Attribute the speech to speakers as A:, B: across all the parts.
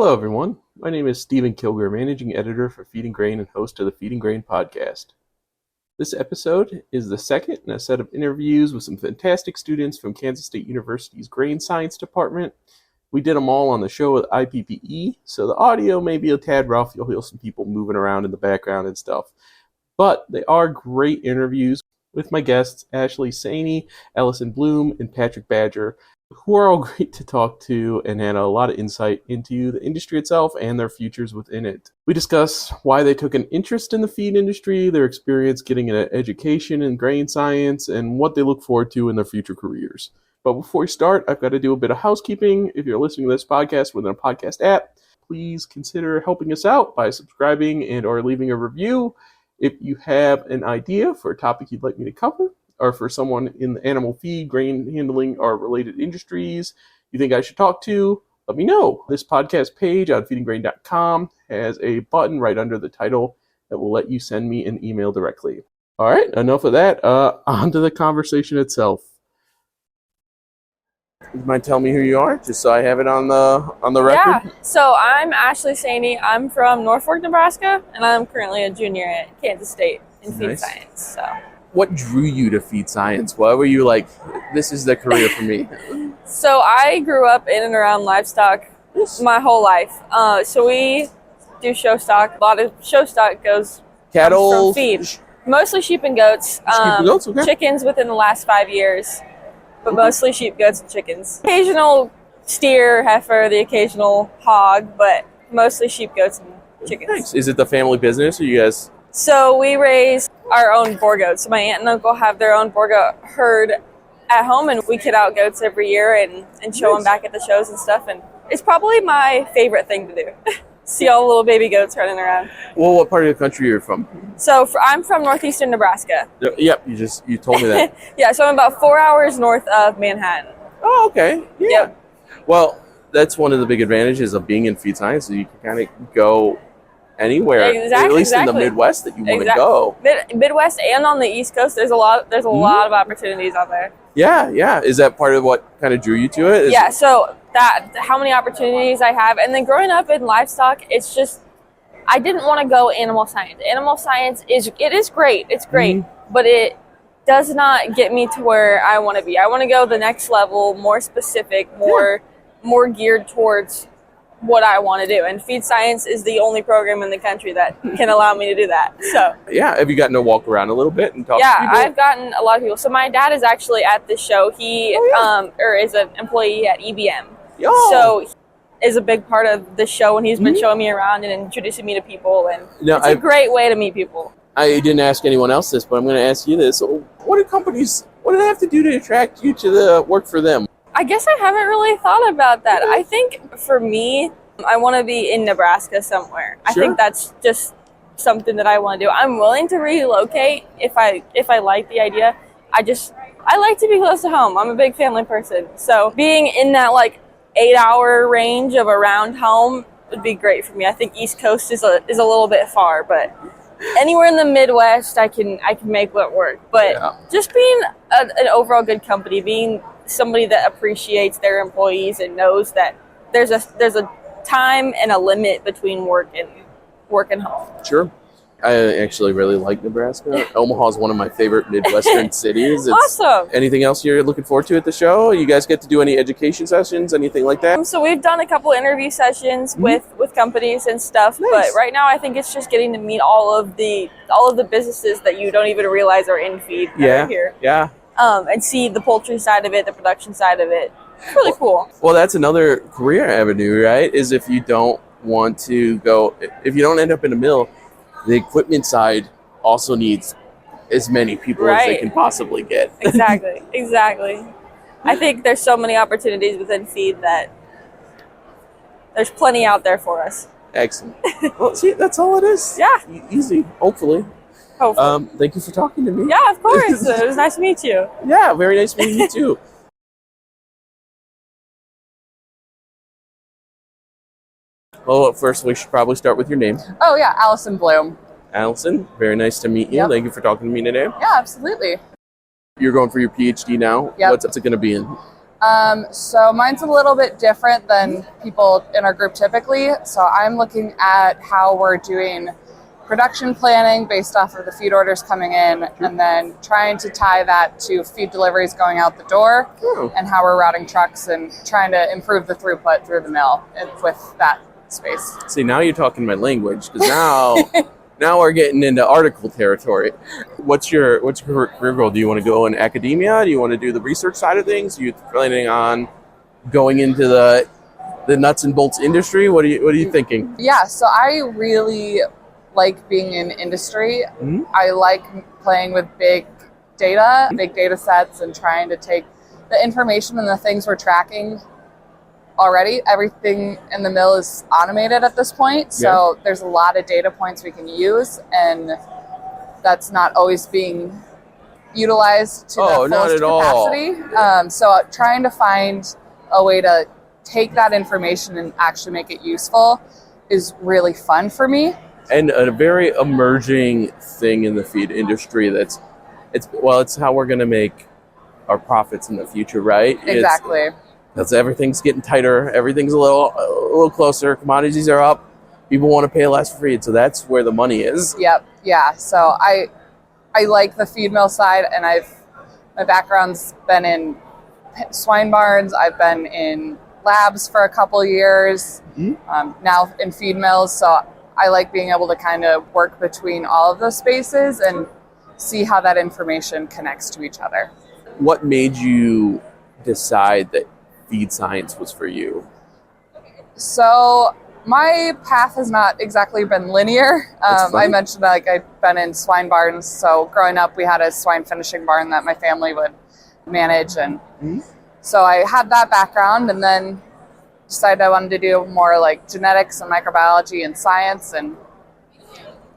A: Hello, everyone. My name is Stephen Kilger, Managing Editor for Feed and Grain and host of the Feed and Grain podcast. This episode is the second in a set of interviews with some fantastic students from Kansas State University's Grain Science Department. We did them all on the show with IPPE, so the audio may be a tad rough. You'll hear some people moving around in the background and stuff. But they are great interviews with my guests, Ashley Sainey, Alison and Patrick Badger, who are all great to talk to and had a lot of insight into the industry itself and their futures within it. We discuss why they took an interest in the feed industry, their experience getting an education in grain science, and what they look forward to in their future careers. But before we start, I've got to do a bit of housekeeping. If you're listening to this podcast within a podcast app, please consider helping us out by subscribing and or leaving a review. If you have an idea for a topic you'd like me to cover, or for someone in the animal feed, grain handling, or related industries you think I should talk to, let me know. This podcast page on feedandgrain.com has a button right under the title that will let you send me an email directly. All right, enough of that. On to the conversation itself. You mind telling me who you are, just so I have it on the record?
B: Yeah, so I'm Ashley Sainey. I'm from Norfolk, Nebraska, and I'm currently a junior at Kansas State in feed science. So,
A: what drew you to feed science? Why were you like, this is the career for me?
B: So I grew up in and around livestock my whole life. So we do show stock. A lot of show stock comes
A: Cattle,
B: from feed. Mostly sheep and goats.
A: Sheep and goats, okay.
B: Chickens within the last 5 years. But mostly sheep, goats, and chickens. Occasional steer, heifer, the occasional hog, but mostly sheep, goats, and chickens.
A: Nice. Is it the family business, or you guys?
B: So we raise our own boar goats. So my aunt and uncle have their own boar goat herd at home, and we kid out goats every year and show them back at the shows and stuff. And it's probably my favorite thing to do. See all the little baby goats running around.
A: Well, what part of the country are you from?
B: So I'm from northeastern Nebraska.
A: Yep, you told me that.
B: Yeah, so I'm about 4 hours north of Manhattan.
A: Oh, okay. Yeah.
B: Yep.
A: Well, that's one of the big advantages of being in feed science. So you can kind of go anywhere, at least in the Midwest that you want to go.
B: Midwest and on the East Coast, there's a lot of opportunities out there.
A: Yeah. Is that part of what kind of drew you to it?
B: Yeah, so how many opportunities I have. And then growing up in livestock, it's just, I didn't want to go animal science. Animal science is great. It's great, but it does not get me to where I want to be. I want to go the next level, more specific, more geared towards what I want to do. And feed science is the only program in the country that can allow me to do that. So
A: yeah, have you gotten to walk around a little bit and talk to people?
B: Yeah, I've gotten a lot of people. So my dad is actually at this show. He is an employee at EBM. So he is a big part of the show, and he's been showing me around and introducing me to people, and it's a great way to meet people.
A: I didn't ask anyone else this, but I'm going to ask you this. What do they have to do to attract you to work for them?
B: I guess I haven't really thought about that. I think for me, I want to be in Nebraska somewhere. I think that's just something that I want to do. I'm willing to relocate if I like the idea. I like to be close to home. I'm a big family person. So being in that 8-hour range of around home would be great for me. I think East Coast is a little bit far, but anywhere in the Midwest I can make what work. But just being an overall good company, being somebody that appreciates their employees and knows that there's a time and a limit between work and home. Sure.
A: I actually really like Nebraska. Omaha is one of my favorite Midwestern cities.
B: It's awesome.
A: Anything else you're looking forward to at the show? You guys get to do any education sessions, anything like that?
B: So we've done a couple interview sessions with companies and stuff, but right now I think it's just getting to meet all of the businesses that you don't even realize are in feed that are here.
A: Yeah.
B: And see the poultry side of it, the production side of it. It's really cool.
A: Well, that's another career avenue, right? Is if you don't end up in a mill, the equipment side also needs as many people as they can possibly get.
B: Exactly. I think there's so many opportunities within feed that there's plenty out there for us.
A: Excellent. Well, see, that's all it is.
B: Yeah.
A: Easy, hopefully. Thank you for talking to me.
B: Yeah, of course. It was nice to meet you.
A: Yeah, very nice meeting you too. Well, first we should probably start with your name.
C: Oh yeah, Alison Bloom.
A: Alison, very nice to meet you.
C: Yep.
A: Thank you for talking to me today.
C: Yeah, absolutely.
A: You're going for your PhD now.
C: Yep.
A: What's it going to be in?
C: So mine's a little bit different than people in our group typically. So I'm looking at how we're doing production planning based off of the feed orders coming in, and then trying to tie that to feed deliveries going out the door, and how we're routing trucks and trying to improve the throughput through the mill with that space.
A: See, now you're talking my language, because now we're getting into article territory. What's your career goal? Do you want to go in academia? Do you want to do the research side of things? Are you planning on going into the nuts and bolts industry? What are you thinking?
C: Yeah, so I really like being in industry. Mm-hmm. I like playing with big data sets, and trying to take the information and the things we're tracking already. Everything in the mill is automated at this point, so there's a lot of data points we can use, and that's not always being utilized to the fullest capacity. So trying to find a way to take that information and actually make it useful is really fun for me.
A: And a very emerging thing in the feed industry it's how we're going to make our profits in the future, right?
C: Exactly.
A: Because everything's getting tighter, everything's a little closer, commodities are up, people want to pay less for feed, so that's where the money is.
C: Yep, yeah. So I like the feed mill side, and my background's been in swine barns, I've been in labs for a couple years, now in feed mills, so I like being able to kind of work between all of those spaces and see how that information connects to each other.
A: What made you decide that feed science was for you?
C: So my path has not exactly been linear. I mentioned that I've been in swine barns. So growing up, we had a swine finishing barn that my family would manage. And so I had that background, and then decided I wanted to do more like genetics and microbiology and science, and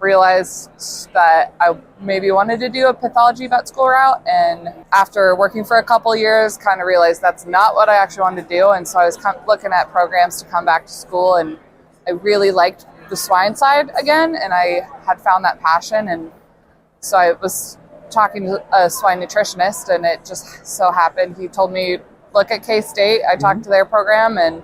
C: realized that I maybe wanted to do a pathology vet school route. And after working for a couple years, kind of realized that's not what I actually wanted to do. And so I was looking at programs to come back to school, and I really liked the swine side again, and I had found that passion. And so I was talking to a swine nutritionist, and it just so happened he told me, look at K-State. I talked to their program, and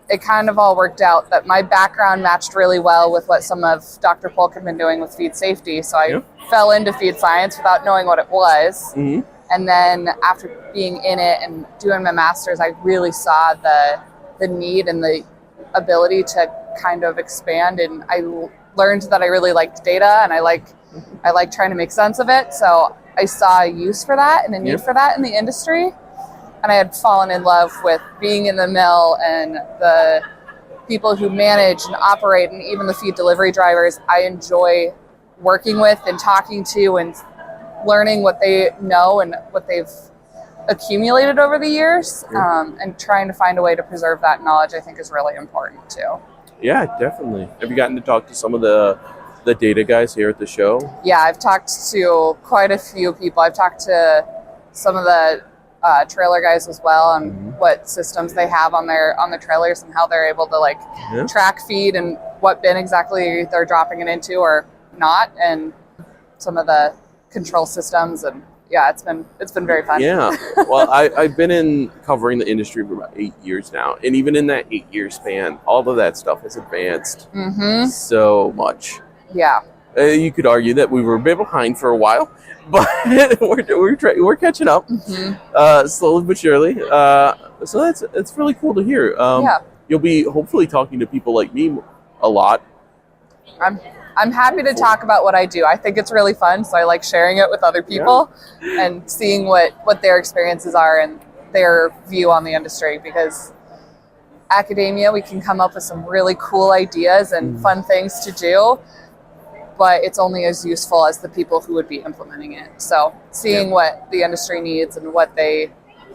C: it kind of all worked out that my background matched really well with what some of Dr. Polk had been doing with feed safety. So I fell into feed science without knowing what it was. And then after being in it and doing my master's, I really saw the need and the ability to kind of expand. And I learned that I really liked data, and I like trying to make sense of it. So I saw a use for that and a need for that in the industry. And I had fallen in love with being in the mill and the people who manage and operate, and even the feed delivery drivers. I enjoy working with and talking to and learning what they know and what they've accumulated over the years, and trying to find a way to preserve that knowledge, I think, is really important too.
A: Yeah, definitely. Have you gotten to talk to some of the data guys here at the show?
C: Yeah, I've talked to quite a few people. I've talked to some of the trailer guys as well, and what systems they have on their trailers, and how they're able to track feed and what bin exactly they're dropping it into or not, and some of the control systems. And yeah, it's been very fun.
A: Yeah. Well, I've been in covering the industry for about 8 years now, and even in that 8-year span, all of that stuff has advanced so much.
C: Yeah.
A: You could argue that we were a bit behind for a while, but we're catching up slowly but surely. So that's really cool to hear. You'll be hopefully talking to people like me a lot.
C: I'm happy to talk about what I do. I think it's really fun, so I like sharing it with other people and seeing what their experiences are and their view on the industry, because academia, we can come up with some really cool ideas and fun things to do, but it's only as useful as the people who would be implementing it. So seeing what the industry needs and what they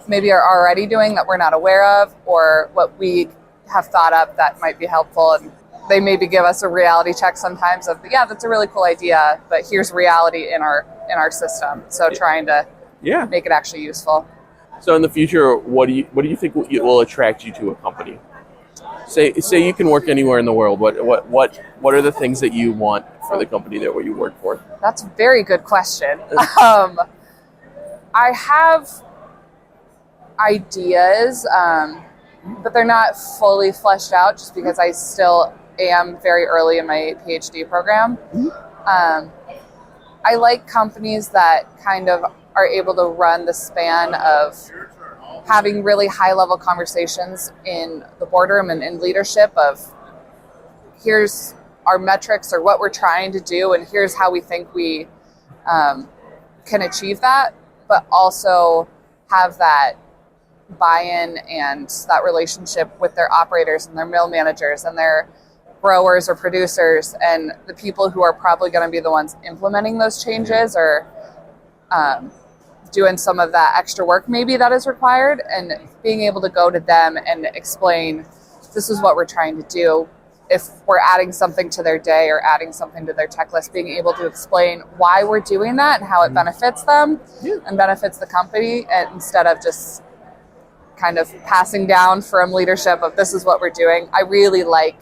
C: maybe are already doing that we're not aware of, or what we have thought up that might be helpful, and they maybe give us a reality check sometimes of, that's a really cool idea, but here's reality in our system. So trying to make it actually useful.
A: So in the future, what do you think will attract you to a company? Say you can work anywhere in the world. What are the things that you want for the company that you work for?
C: That's a very good question. ideas, but they're not fully fleshed out just because I still am very early in my PhD program. I like companies that kind of are able to run the span of having really high-level conversations in the boardroom and in leadership of here's our metrics or what we're trying to do and here's how we think we can achieve that, but also have that buy-in and that relationship with their operators and their mill managers and their growers or producers and the people who are probably going to be the ones implementing those changes or doing some of that extra work maybe that is required, and being able to go to them and explain this is what we're trying to do. If we're adding something to their day or adding something to their checklist, being able to explain why we're doing that and how it benefits them and benefits the company, and instead of just kind of passing down from leadership of this is what we're doing. I really like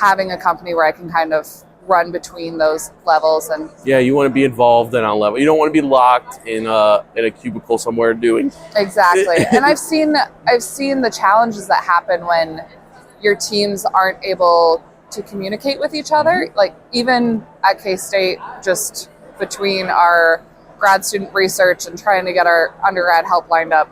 C: having a company where I can kind of run between those levels. And
A: yeah, you want to be involved and on level. You don't want to be locked in a cubicle somewhere doing.
C: Exactly. And I've seen the challenges that happen when your teams aren't able to communicate with each other. Like even at K-State, just between our grad student research and trying to get our undergrad help lined up,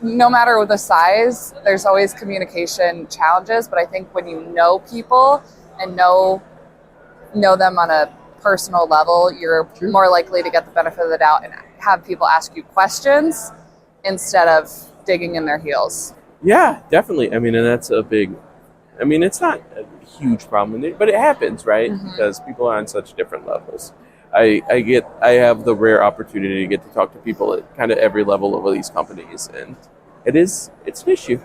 C: no matter the size, there's always communication challenges. But I think when you know people and know them on a personal level, you're more likely to get the benefit of the doubt and have people ask you questions instead of digging in their heels.
A: Yeah, definitely. I mean, and that's a big, I mean, it's not a huge problem, but it happens, right? Because people are on such different levels. I have the rare opportunity to get to talk to people at kind of every level of these companies, and it's an issue,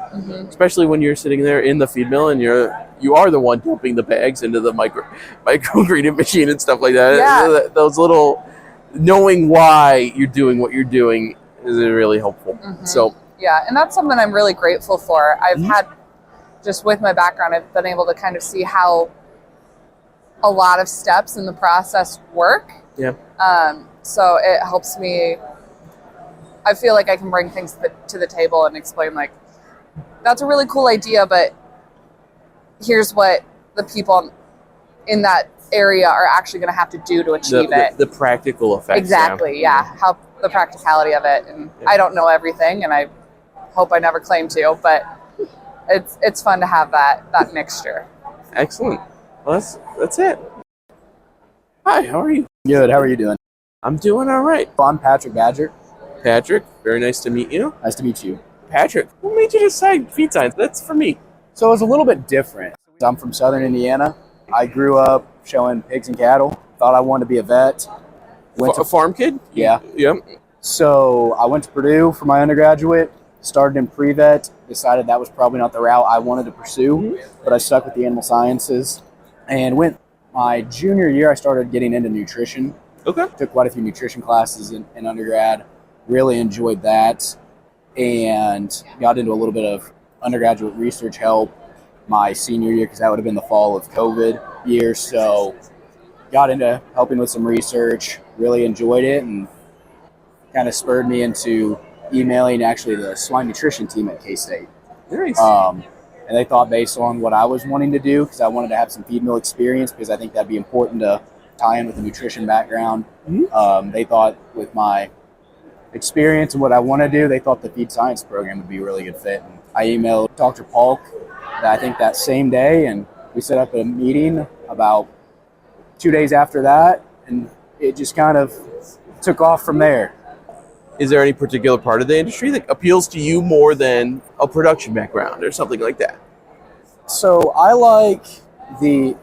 A: especially when you're sitting there in the feed mill and you are the one dumping the bags into the micro ingredient machine and stuff like that.
C: Yeah.
A: Those little knowing why you're doing what you're doing is really helpful. So
C: yeah, and that's something I'm really grateful for. I've had, just with my background, I've been able to kind of see how a lot of steps in the process work.
A: Yeah.
C: So it helps me. I feel like I can bring things to the table and explain, like, that's a really cool idea, but here's what the people in that area are actually going to have to do to achieve it.
A: The practical effects.
C: Exactly, yeah. How the practicality of it. And I don't know everything, and I hope I never claim to, but it's fun to have that mixture.
A: Excellent. Well, that's it. Hi, how are you?
D: Good. How are you doing?
A: I'm doing all right.
D: I'm Patrick Badger.
A: Patrick, very nice to meet you.
D: Nice to meet you.
A: Patrick, what made you decide feed science? That's for me.
D: So it was a little bit different. I'm from Southern Indiana. I grew up showing pigs and cattle. Thought I wanted to be a vet.
A: A farm kid?
D: Yeah.
A: Yep.
D: So I went to Purdue for my undergraduate, started in pre-vet, decided that was probably not the route I wanted to pursue, but I stuck with the animal sciences. And went my junior year, I started getting into nutrition.
A: Okay.
D: Took quite a few nutrition classes in undergrad. Really enjoyed that. And got into a little bit of undergraduate research help my senior year, because that would have been the fall of COVID year. So got into helping with some research, really enjoyed it, and kind of spurred me into emailing actually the swine nutrition team at K-State.
A: Nice.
D: And they thought, based on what I was wanting to do, because I wanted to have some feed mill experience, because I think that'd be important to tie in with the nutrition background. They thought with my experience and what I want to do, they thought the feed science program would be a really good fit. And I emailed Dr. Polk, I think that same day, and we set up a meeting about 2 days after that, and it just kind of took off from there.
A: Is there any particular part of the industry that appeals to you more than a production background or something like that?
D: So I like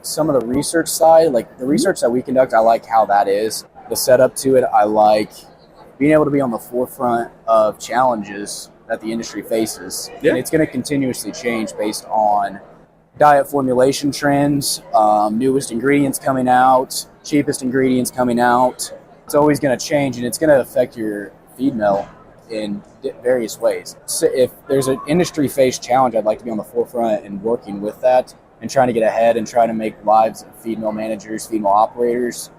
D: some of the research side, like the research that we conduct. I like how that is. The setup to it, I like being able to be on the forefront of challenges that the industry faces.
A: Yeah.
D: And it's going to continuously change based on diet formulation trends, newest ingredients coming out, cheapest ingredients coming out. It's always going to change, and it's going to affect your feed mill in various ways. So if there's an industry-faced challenge, I'd like to be on the forefront and working with that and trying to get ahead and trying to make lives of feed mill managers, feed mill operators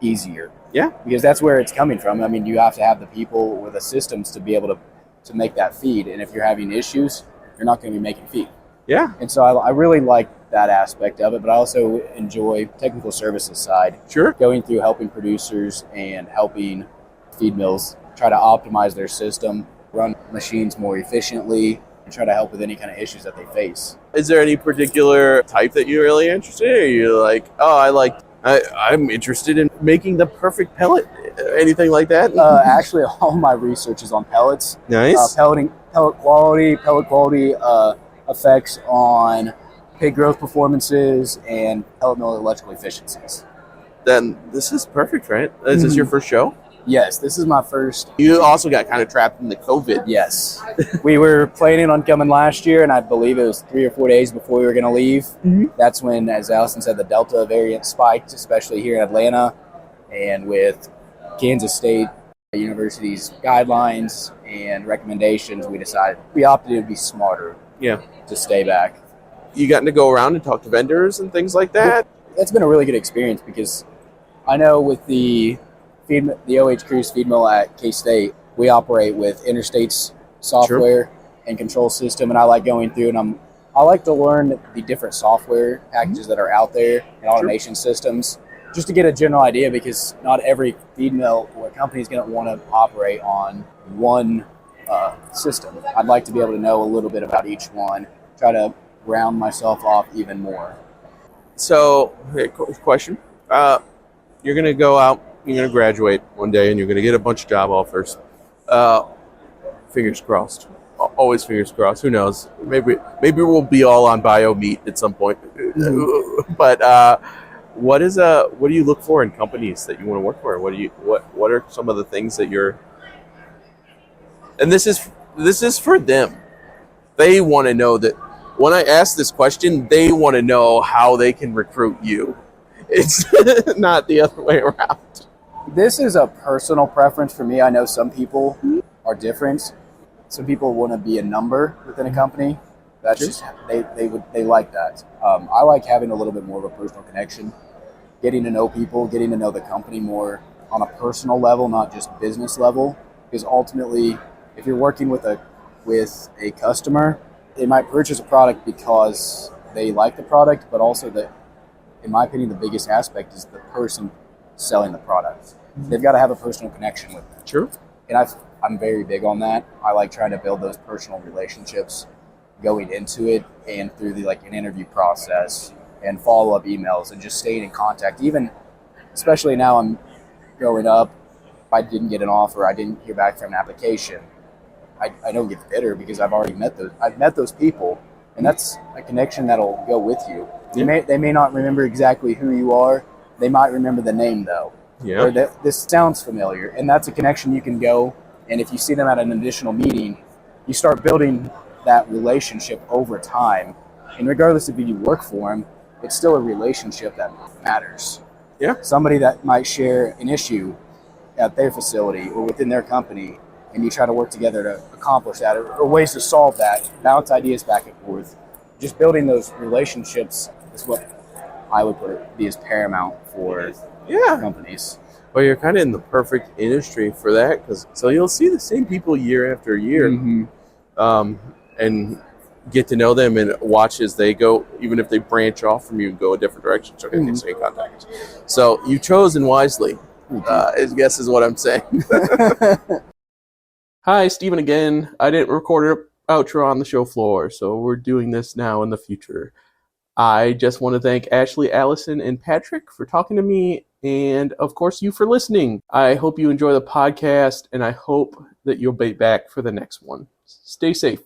D: easier.
A: Yeah.
D: Because that's where it's coming from. I mean, you have to have the people or the systems to be able to make that feed. And if you're having issues, you're not going to be making feed.
A: Yeah.
D: And so I really like that aspect of it, but I also enjoy technical services side.
A: Sure.
D: Going through helping producers and helping feed mills try to optimize their system, run machines more efficiently, and try to help with any kind of issues that they face.
A: Is there any particular type that you're really interested in? Or you're like, I'm interested in making the perfect pellet. Anything like that?
D: Actually, all my research is on pellets.
A: Nice.
D: Pellet quality effects on pig growth performances, and pellet mill electrical efficiencies.
A: Then this is perfect, right? Is this your first show?
D: Yes, this is my first.
A: You also got kind of trapped in the COVID.
D: Yes. We were planning on coming last year, and I believe it was 3 or 4 days before we were going to leave. Mm-hmm. That's when, as Alison said, the Delta variant spiked, especially here in Atlanta. And with Kansas State University's guidelines and recommendations, we opted it would be smarter to stay back.
A: You gotten to go around and talk to vendors and things like that?
D: It's been a really good experience because I know with the OH Cruise feed mill at K-State, we operate with Interstate's software and control system, and I like going through and I like to learn the different software packages that are out there and automation systems, just to get a general idea, because not every feed mill or company is going to want to operate on one system. I'd like to be able to know a little bit about each one, try to round myself off even more.
A: So, question. You're going to go out, you're going to graduate one day, and you're going to get a bunch of job offers. Fingers crossed. Always fingers crossed. Who knows? Maybe we'll be all on bio meat at some point. But what do you look for in companies that you want to work for? What are some of the things that you're? And this is for them. They want to know that when I ask this question, they want to know how they can recruit you. It's not the other way around.
D: This is a personal preference for me. I know some people are different. Some people want to be a number within a company. That's just they like that. I like having a little bit more of a personal connection, getting to know people, getting to know the company more on a personal level, not just business level. Because ultimately, if you're working with a customer, they might purchase a product because they like the product, but also in my opinion, the biggest aspect is the person selling the product. They've got to have a personal connection with them.
A: Sure.
D: And I'm very big on that. I like trying to build those personal relationships going into it and through an interview process and follow-up emails and just staying in contact. Even, especially now I'm growing up, if I didn't get an offer, I didn't hear back from an application, I don't get bitter because I've already met those people, and that's a connection that'll go with you. Yeah. They may not remember exactly who you are. They might remember the name though.
A: Yeah.
D: Or this sounds familiar, and that's a connection you can go. And if you see them at an additional meeting, you start building that relationship over time. And regardless if you work for them, it's still a relationship that matters.
A: Yeah.
D: Somebody that might share an issue at their facility or within their company, and you try to work together to accomplish that, or ways to solve that, bounce ideas back and forth. Just building those relationships is what I would be as paramount for companies.
A: Well, you're kind of in the perfect industry for that, so you'll see the same people year after year, and get to know them and watch as they go, even if they branch off from you and go a different direction. So they stay in contact. So you've chosen wisely, I guess is what I'm saying. Hi, Steven again. I didn't record an outro on the show floor, so we're doing this now in the future. I just want to thank Ashley, Alison, and Patrick for talking to me, and of course you for listening. I hope you enjoy the podcast, and I hope that you'll be back for the next one. Stay safe.